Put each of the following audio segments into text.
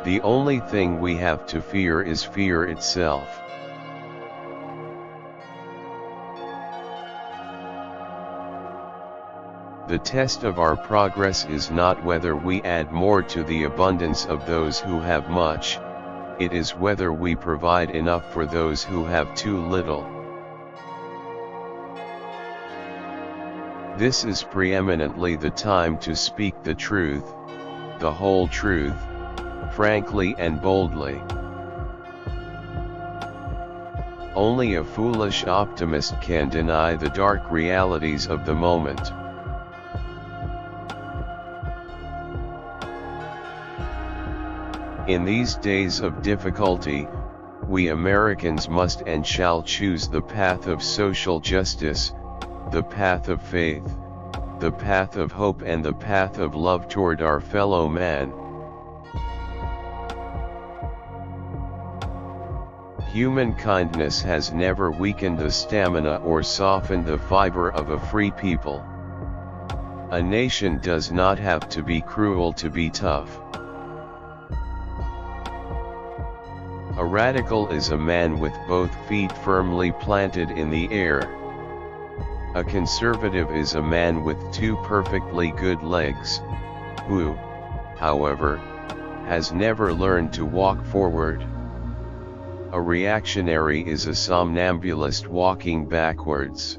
The only thing we have to fear is fear itself. The test of our progress is not whether we add more to the abundance of those who have much, it is whether we provide enough for those who have too little. This is preeminently the time to speak the truth, the whole truth, frankly and boldly. Only a foolish optimist can deny the dark realities of the moment. In these days of difficulty, we Americans must and shall choose the path of social justice, the path of faith, the path of hope, and the path of love toward our fellow man. Human kindness has never weakened the stamina or softened the fiber of a free people. A nation does not have to be cruel to be tough. A radical is a man with both feet firmly planted in the air. A conservative is a man with two perfectly good legs, who, however, has never learned to walk forward. A reactionary is a somnambulist walking backwards.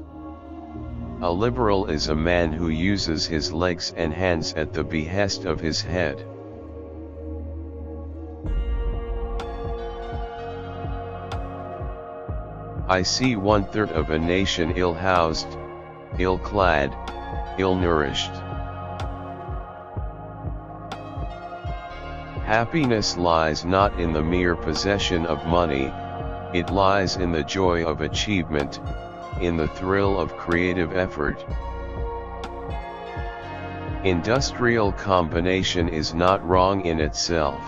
A liberal is a man who uses his legs and hands at the behest of his head. I see 1/3 of a nation ill-housed, ill-clad, ill-nourished. Happiness lies not in the mere possession of money, it lies in the joy of achievement, in the thrill of creative effort. Industrial combination is not wrong in itself.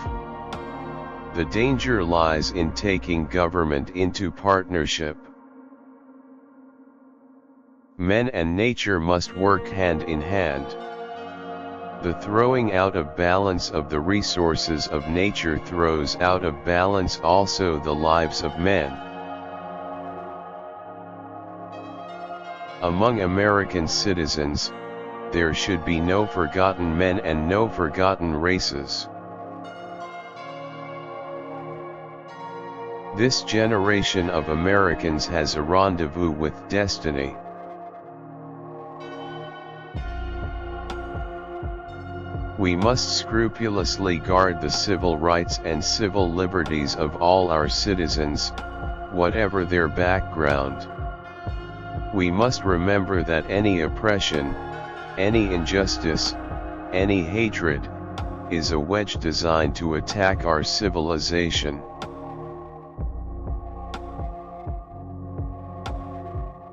The danger lies in taking government into partnership. Men and nature must work hand in hand. The throwing out of balance of the resources of nature throws out of balance also the lives of men. Among American citizens, there should be no forgotten men and no forgotten races. This generation of Americans has a rendezvous with destiny. We must scrupulously guard the civil rights and civil liberties of all our citizens, whatever their background. We must remember that any oppression, any injustice, any hatred, is a wedge designed to attack our civilization.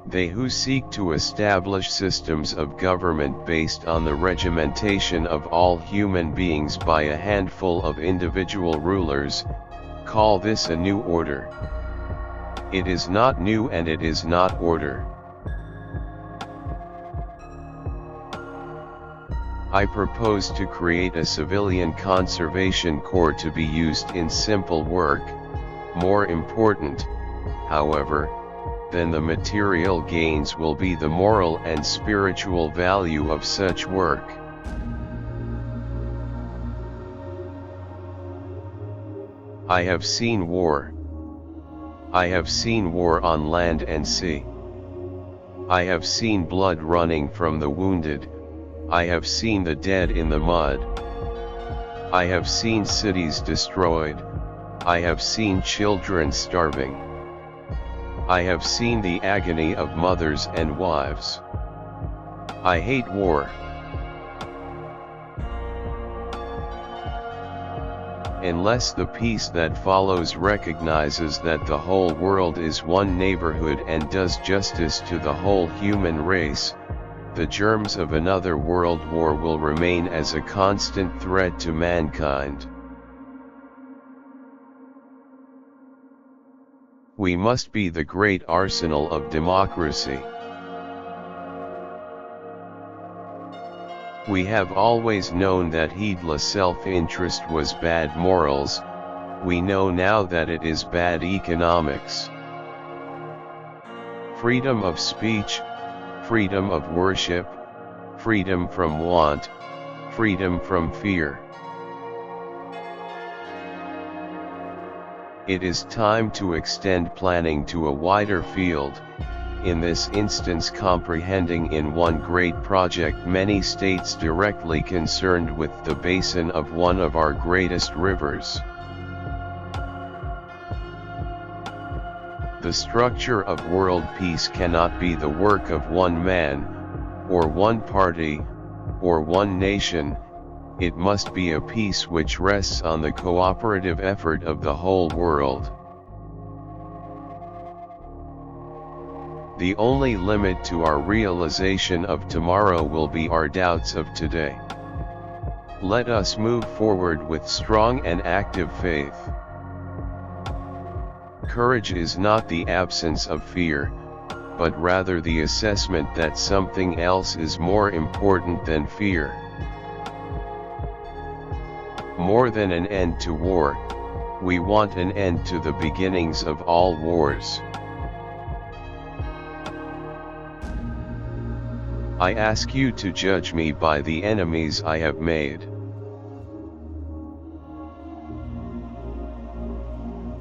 They who seek to establish systems of government based on the regimentation of all human beings by a handful of individual rulers, call this a new order. It is not new and it is not order. I propose to create a civilian conservation corps to be used in simple work, more important, however, then the material gains will be the moral and spiritual value of such work. I have seen war. I have seen war on land and sea. I have seen blood running from the wounded, I have seen the dead in the mud. I have seen cities destroyed, I have seen children starving. I have seen the agony of mothers and wives. I hate war. Unless the peace that follows recognizes that the whole world is one neighborhood and does justice to the whole human race, the germs of another world war will remain as a constant threat to mankind. We must be the great arsenal of democracy. We have always known that heedless self-interest was bad morals. We know now that it is bad economics. Freedom of speech, freedom of worship, freedom from want, freedom from fear. It is time to extend planning to a wider field, in this instance comprehending in one great project many states directly concerned with the basin of one of our greatest rivers. The structure of world peace cannot be the work of one man, or one party, or one nation. It must be a peace which rests on the cooperative effort of the whole world. The only limit to our realization of tomorrow will be our doubts of today. Let us move forward with strong and active faith. Courage is not the absence of fear, but rather the assessment that something else is more important than fear. More than an end to war, we want an end to the beginnings of all wars. I ask you to judge me by the enemies I have made.